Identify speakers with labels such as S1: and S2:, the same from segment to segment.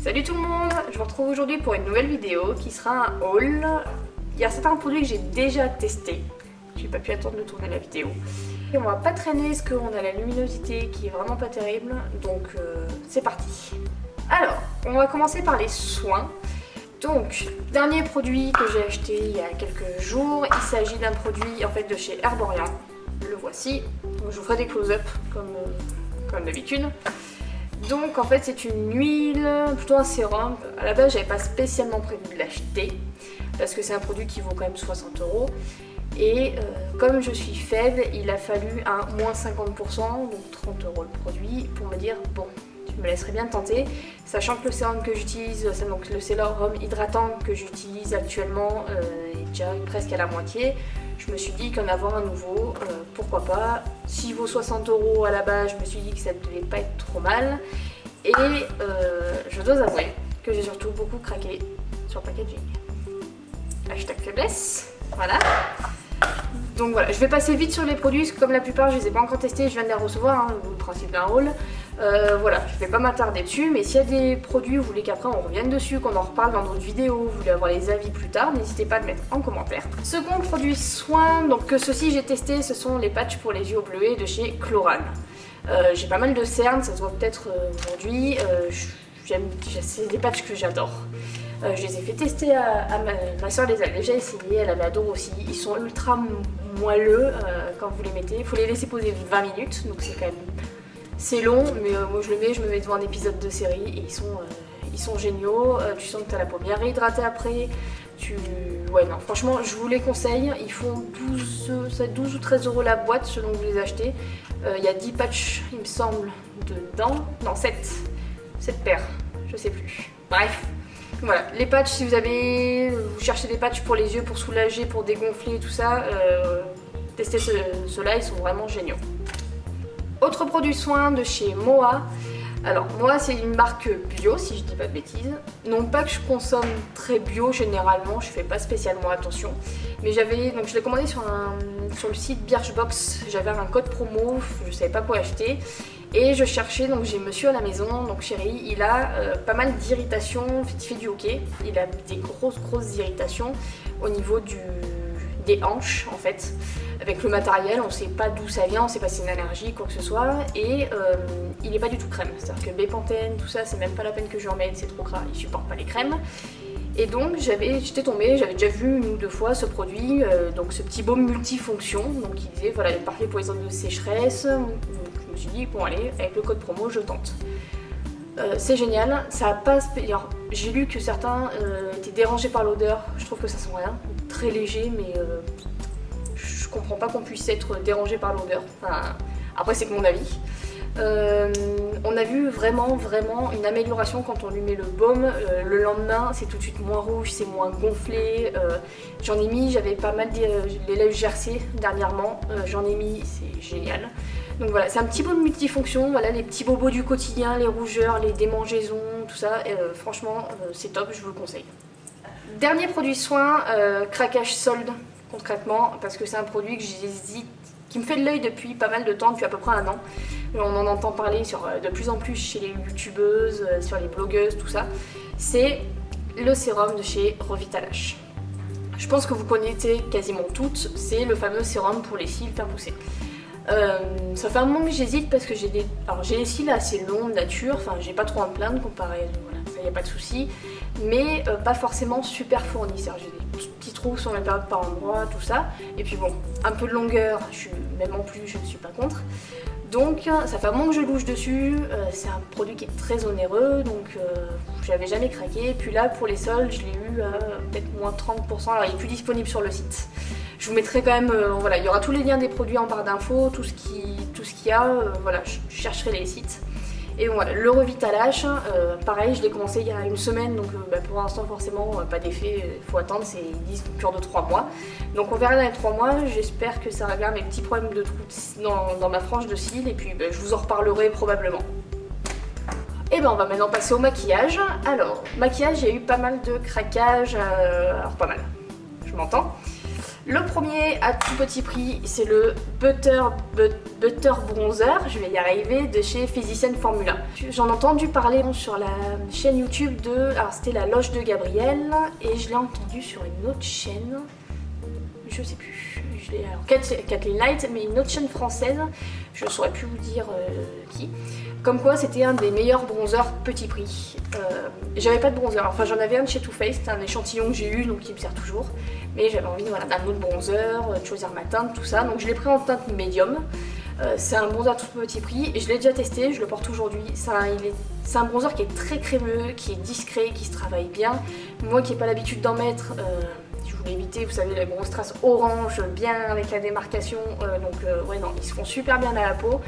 S1: Salut tout le monde, je vous retrouve aujourd'hui pour une nouvelle vidéo qui sera un haul. Il y a certains produits que j'ai déjà testés, j'ai pas pu attendre de tourner la vidéo. Et on va pas traîner parce qu'on a la luminosité qui est vraiment pas terrible, donc c'est parti. Alors, on va commencer par les soins. Donc, dernier produit que j'ai acheté il y a quelques jours, il s'agit d'un produit en fait de chez Herborian. Le voici, donc je vous ferai des close-up comme d'habitude. Donc en fait c'est une huile, plutôt un sérum. À la base j'avais pas spécialement prévu de l'acheter parce que c'est un produit qui vaut quand même 60 €. Et comme je suis faible, il a fallu un moins 50%, donc 30 € le produit, pour me dire bon, tu me laisserais bien tenter. Sachant que le sérum que j'utilise, donc le sérum hydratant que j'utilise actuellement est déjà presque à la moitié. Je me suis dit qu'en avoir un nouveau, pourquoi pas. S'il vaut 60 € à la base, je me suis dit que ça ne devait pas être trop mal. Et je dois avouer que j'ai surtout beaucoup craqué sur le packaging. Hashtag faiblesse, voilà. Donc voilà, je vais passer vite sur les produits, parce que comme la plupart je les ai pas encore testés, je viens de les recevoir, hein, le principe d'un haul. Voilà, je vais pas m'attarder dessus, mais s'il y a des produits, vous voulez qu'après on revienne dessus, qu'on en reparle dans d'autres vidéos, vous voulez avoir les avis plus tard, n'hésitez pas à le mettre en commentaire. Second produit soin, donc que ceci j'ai testé, ce sont les patchs pour les yeux bleuets de chez Chloran. J'ai pas mal de cernes, ça se voit peut-être aujourd'hui, c'est des patchs que j'adore. Je les ai fait tester à ma soeur, les a déjà essayés, elle avait adoré aussi. Ils sont ultra moelleux quand vous les mettez. Il faut les laisser poser 20 minutes, donc c'est quand même c'est long, mais moi je me mets devant un épisode de série et ils sont géniaux. Tu sens que tu as la peau bien réhydratée après. Ouais non, franchement je vous les conseille. Ils font 12 ou 13 € la boîte selon que vous les achetez. Il y a 10 patchs il me semble dedans. Non 7 paires, je sais plus. Bref. Voilà, les patchs, si vous cherchez des patchs pour les yeux, pour soulager, pour dégonfler, tout ça, testez ceux-là, ils sont vraiment géniaux. Autre produit soin de chez Moa. Alors, Moa, c'est une marque bio, si je dis pas de bêtises. Non pas que je consomme très bio, généralement, je fais pas spécialement attention. Mais donc je l'ai commandé sur le site Birchbox. J'avais un code promo, je savais pas quoi acheter. Et je cherchais, donc j'ai monsieur à la maison, donc chéri, il a pas mal d'irritations, il fait du hockey, il a des grosses irritations au niveau des hanches en fait. Avec le matériel, on sait pas d'où ça vient, on sait pas si c'est une allergie, quoi que ce soit, et il est pas du tout crème. C'est-à-dire que Bepanthen, tout ça, c'est même pas la peine que je remette, c'est trop gras, il supporte pas les crèmes. Et donc j'étais tombée, j'avais déjà vu une ou deux fois ce produit, donc ce petit baume multifonction, donc il disait voilà, il est parfait pour les zones de sécheresse. Je me suis dit bon allez, avec le code promo je tente. C'est génial, ça a pas. J'ai lu que certains étaient dérangés par l'odeur, je trouve que ça sent rien, très léger, mais je comprends pas qu'on puisse être dérangé par l'odeur. Enfin, après c'est que mon avis. On a vu vraiment une amélioration quand on lui met le baume. Le lendemain c'est tout de suite moins rouge, c'est moins gonflé. J'en ai mis, j'avais pas mal les lèvres gercées dernièrement, j'en ai mis, c'est génial. Donc voilà, c'est un petit baume multifonction, voilà les petits bobos du quotidien, les rougeurs, les démangeaisons, tout ça, franchement c'est top, je vous le conseille. Dernier produit soin, craquage solde concrètement, parce que c'est un produit que j'hésite, qui me fait de l'œil depuis pas mal de temps, depuis à peu près un an. On en entend parler de plus en plus chez les youtubeuses, sur les blogueuses, tout ça. C'est le sérum de chez Revitalash. Je pense que vous connaissez quasiment toutes, c'est le fameux sérum pour les cils faire pousser. Ça fait un moment que j'hésite parce que j'ai les cils assez longs de nature, enfin j'ai pas trop à me plaindre comparé, voilà, ça y a pas de souci, mais pas forcément super fournis, c'est-à-dire j'ai des petits trous sur mes périodes par endroit, tout ça, et puis bon, un peu de longueur, même en plus je ne suis pas contre. Donc ça fait un moment que je louche dessus, c'est un produit qui est très onéreux, donc j'avais jamais craqué. Puis là pour les soldes je l'ai eu à peut-être moins 30%, alors il est plus disponible sur le site. Je vous mettrai quand même, voilà, il y aura tous les liens des produits en barre d'infos, tout ce qu'il y a, voilà, je chercherai les sites. Et bon, voilà, le Revitalash, pareil, je l'ai commencé il y a une semaine, donc pour l'instant forcément pas d'effet, il faut attendre, ils disent une cure de 3 mois. Donc on verra dans les 3 mois, j'espère que ça réglera mes petits problèmes de trous dans ma frange de cils, et puis je vous en reparlerai probablement. Et ben on va maintenant passer au maquillage. Alors, maquillage, il y a eu pas mal de craquages, alors pas mal, je m'entends. Le premier à tout petit prix, c'est le Butter Bronzer, je vais y arriver, de chez Physicians Formula. J'en ai entendu parler sur la chaîne YouTube alors c'était la Loge de Gabriel, et je l'ai entendu sur une autre chaîne, je sais plus, Kathleen Light, mais une autre chaîne française, je ne saurais plus vous dire qui. Comme quoi c'était un des meilleurs bronzers petit prix. J'avais pas de bronzer, enfin j'en avais un de chez Too Faced, c'était un échantillon que j'ai eu donc qui me sert toujours. Mais j'avais envie voilà, d'un autre bronzer, de choisir ma teinte, tout ça. Donc je l'ai pris en teinte médium. C'est un bronzer tout petit prix et je l'ai déjà testé, je le porte aujourd'hui. C'est un bronzer qui est très crémeux, qui est discret, qui se travaille bien. Moi qui n'ai pas l'habitude d'en mettre, je voulais éviter, vous savez, les grosses traces orange, bien avec la démarcation. Ouais non, ils se font super bien à la peau.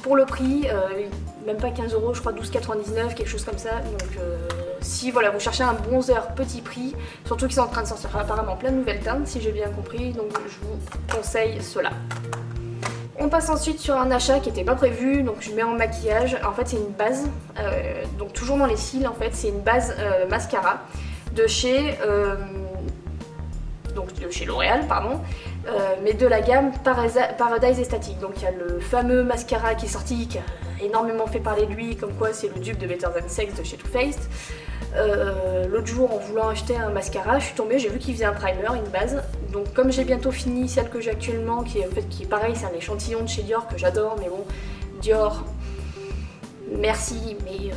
S1: Pour le prix, même pas 15 €, je crois 12,99 €, quelque chose comme ça. Donc si voilà, vous cherchez un bronzer petit prix, surtout qu'ils sont en train de sortir apparemment plein de nouvelles teintes, si j'ai bien compris, donc je vous conseille cela. On passe ensuite sur un achat qui n'était pas prévu, donc je mets en maquillage. En fait c'est une base, donc toujours dans les cils en fait, c'est une base mascara de chez L'Oréal, pardon, mais de la gamme Paradise Static. Donc il y a le fameux mascara qui est sorti, qui a énormément fait parler de lui, comme quoi c'est le dupe de Better Than Sex de chez Too Faced. L'autre jour en voulant acheter un mascara, je suis tombée, j'ai vu qu'il faisait un primer, une base. Donc comme j'ai bientôt fini celle que j'ai actuellement, qui est pareil, c'est un échantillon de chez Dior que j'adore, mais bon, Dior, merci, mais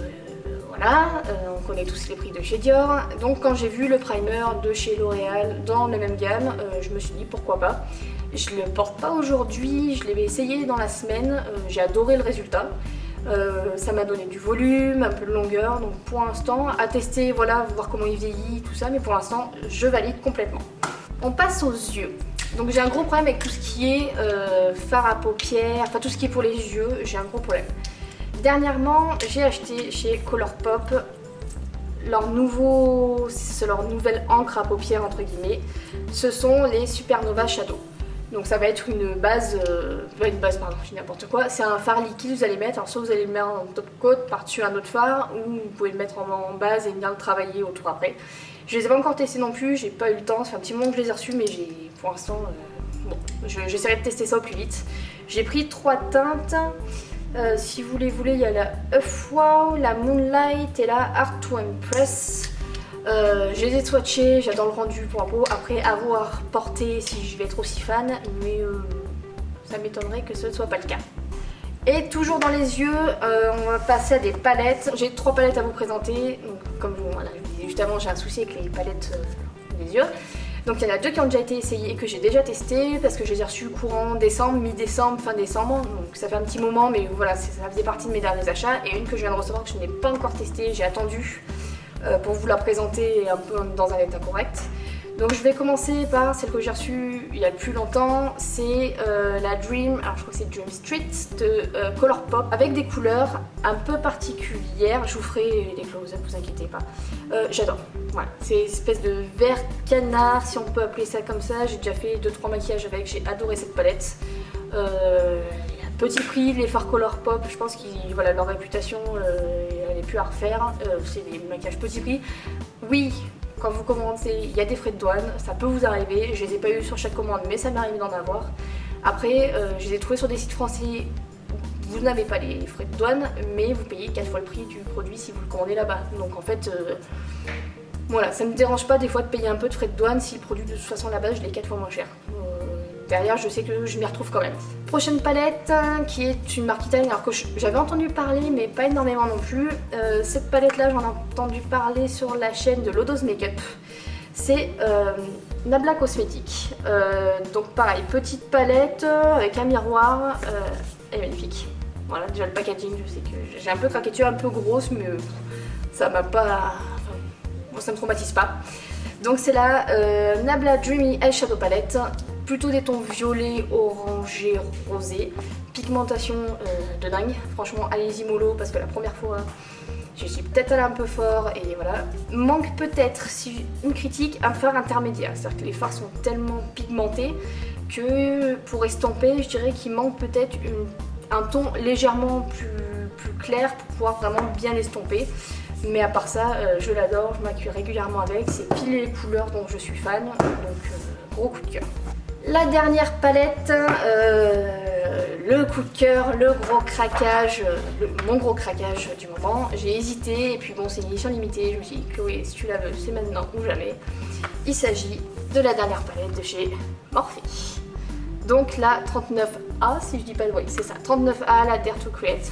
S1: voilà, on connaît tous les prix de chez Dior. Donc quand j'ai vu le primer de chez L'Oréal dans la même gamme, je me suis dit pourquoi pas. Je le porte pas aujourd'hui, je l'ai essayé dans la semaine, j'ai adoré le résultat. Ça m'a donné du volume, un peu de longueur, donc pour l'instant, à tester, voilà, voir comment il vieillit, tout ça, mais pour l'instant, je valide complètement. On passe aux yeux. Donc j'ai un gros problème avec tout ce qui est fard à paupières, enfin tout ce qui est pour les yeux, j'ai un gros problème. Dernièrement, j'ai acheté chez Colourpop leur nouvelle encre à paupières entre guillemets. Ce sont les Supernova Shadow. Donc ça va être une base, pardon, je dis n'importe quoi. C'est un fard liquide que vous allez mettre. Alors soit vous allez le mettre en top coat par-dessus un autre fard, ou vous pouvez le mettre en base et bien le travailler autour après. Je les ai pas encore testés non plus, j'ai pas eu le temps. Ça fait un petit moment que je les ai reçus, mais pour l'instant, bon, j'essaierai de tester ça au plus vite. J'ai pris 3 teintes. Si vous les voulez, il y a la Earth Wow, la Moonlight et la Art to Impress. Je les ai swatchés, j'adore le rendu pour la peau. Après, avoir porté si je vais être aussi fan, mais ça m'étonnerait que ce ne soit pas le cas. Et toujours dans les yeux, on va passer à des palettes. J'ai 3 palettes à vous présenter. Donc, comme voilà, je vous disais juste avant, j'ai un souci avec les palettes des yeux. Donc il y en a 2 qui ont déjà été essayées et que j'ai déjà testé parce que je les ai reçus courant décembre, mi-décembre, fin décembre. Donc ça fait un petit moment, mais voilà, ça faisait partie de mes derniers achats. Et une que je viens de recevoir que je n'ai pas encore testée, j'ai attendu pour vous la présenter un peu dans un état correct. Donc je vais commencer par celle que j'ai reçue il y a le plus longtemps, c'est la Dream, alors je crois que c'est Dream Street de Colourpop, avec des couleurs un peu particulières. Je vous ferai des close-up, vous inquiétez pas. J'adore, voilà, c'est une espèce de vert canard, si on peut appeler ça comme ça. J'ai déjà fait 2-3 maquillages avec, j'ai adoré cette palette. Petit prix, les fards Colourpop, je pense qu'ils, voilà, leur réputation, elle est plus à refaire. C'est des maquillages petit prix. Oui, quand vous commandez, il y a des frais de douane, ça peut vous arriver. Je les ai pas eu sur chaque commande, mais ça m'est arrivé d'en avoir. Après, je les ai trouvés sur des sites français. Vous n'avez pas les frais de douane, mais vous payez 4 fois le prix du produit si vous le commandez là-bas. Donc en fait, voilà, ça ne me dérange pas des fois de payer un peu de frais de douane si le produit de toute façon là-bas je l'ai 4 fois moins cher. Derrière, je sais que je m'y retrouve quand même. Prochaine palette, qui est une marque italienne, alors que j'avais entendu parler, mais pas énormément non plus. Cette palette-là, j'en ai entendu parler sur la chaîne de Lodos Makeup. C'est Nabla Cosmétique. Donc pareil, petite palette avec un miroir. Elle est magnifique. Voilà, déjà le packaging, je sais que j'ai un peu craqué dessus, un peu grosse, mais ça m'a pas... Enfin, moi, ça me traumatise pas. Donc c'est la Nabla Dreamy Eyeshadow Palette. Plutôt des tons violets, orangés, rosés. Pigmentation de dingue. Franchement, allez-y mollo parce que la première fois, je suis peut-être allée un peu fort et voilà. Manque peut-être, si une critique, un fard intermédiaire. C'est-à-dire que les fards sont tellement pigmentés que pour estomper, je dirais qu'il manque peut-être un ton légèrement plus clair pour pouvoir vraiment bien estomper. Mais à part ça, je l'adore, je m'accueille régulièrement avec. C'est pile les couleurs dont je suis fan. Donc gros coup de cœur. La dernière palette, le coup de cœur, le gros craquage, mon gros craquage du moment. J'ai hésité et puis bon, c'est une édition limitée. Je me suis dit, Chloé, si tu la veux, c'est maintenant ou jamais. Il s'agit de la dernière palette de chez Morphe. Donc la 39A, si je dis pas de oui, c'est ça, 39A, la Dare to Create.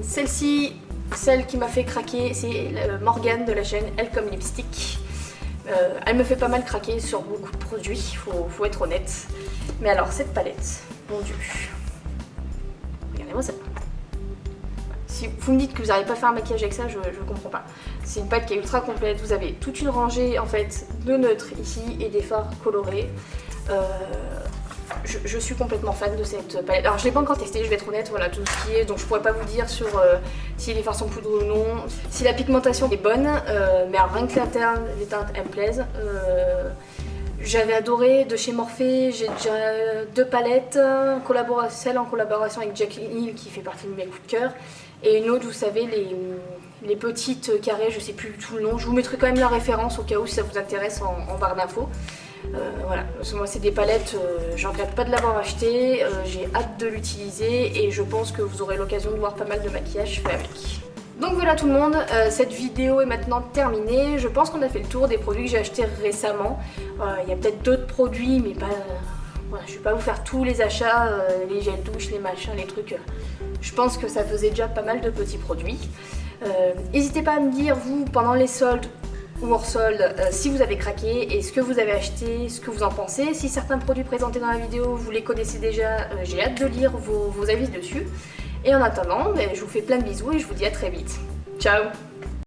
S1: Celle-ci, celle qui m'a fait craquer, c'est Morgane de la chaîne Elle comme Lipstick. Elle me fait pas mal craquer sur beaucoup de produits, faut être honnête. Mais alors cette palette, mon dieu, regardez-moi ça. Si vous me dites que vous n'arrivez pas à faire un maquillage avec ça, je comprends pas. C'est une palette qui est ultra complète, vous avez toute une rangée en fait de neutres ici et des fards colorés. Je suis complètement fan de cette palette. Alors je l'ai pas encore testée, je vais être honnête, voilà tout ce qui est, donc je pourrais pas vous dire sur si les fards sont poudreux ou non, si la pigmentation est bonne, mais alors rien que les teintes elles me plaisent. J'avais adoré de chez Morphe, j'ai déjà 2 palettes, celle en collaboration avec Jacqueline Hill qui fait partie de mes coups de cœur, et une autre, vous savez, les petites carrés, je sais plus du tout le nom, je vous mettrai quand même la référence au cas où si ça vous intéresse en barre d'infos. Voilà, moi c'est des palettes, j'en regrette pas de l'avoir acheté, j'ai hâte de l'utiliser et je pense que vous aurez l'occasion de voir pas mal de maquillage fait avec. Donc voilà tout le monde, cette vidéo est maintenant terminée. Je pense qu'on a fait le tour des produits que j'ai achetés récemment. Il y a peut-être d'autres produits mais pas... voilà, je vais pas vous faire tous les achats, les gels douche, les machins, les trucs. Je pense que ça faisait déjà pas mal de petits produits. N'hésitez pas à me dire vous pendant les soldes ou hors solde si vous avez craqué et ce que vous avez acheté, ce que vous en pensez. Si certains produits présentés dans la vidéo vous les connaissez déjà, j'ai hâte de lire vos avis dessus. Et en attendant, je vous fais plein de bisous et je vous dis à très vite. Ciao!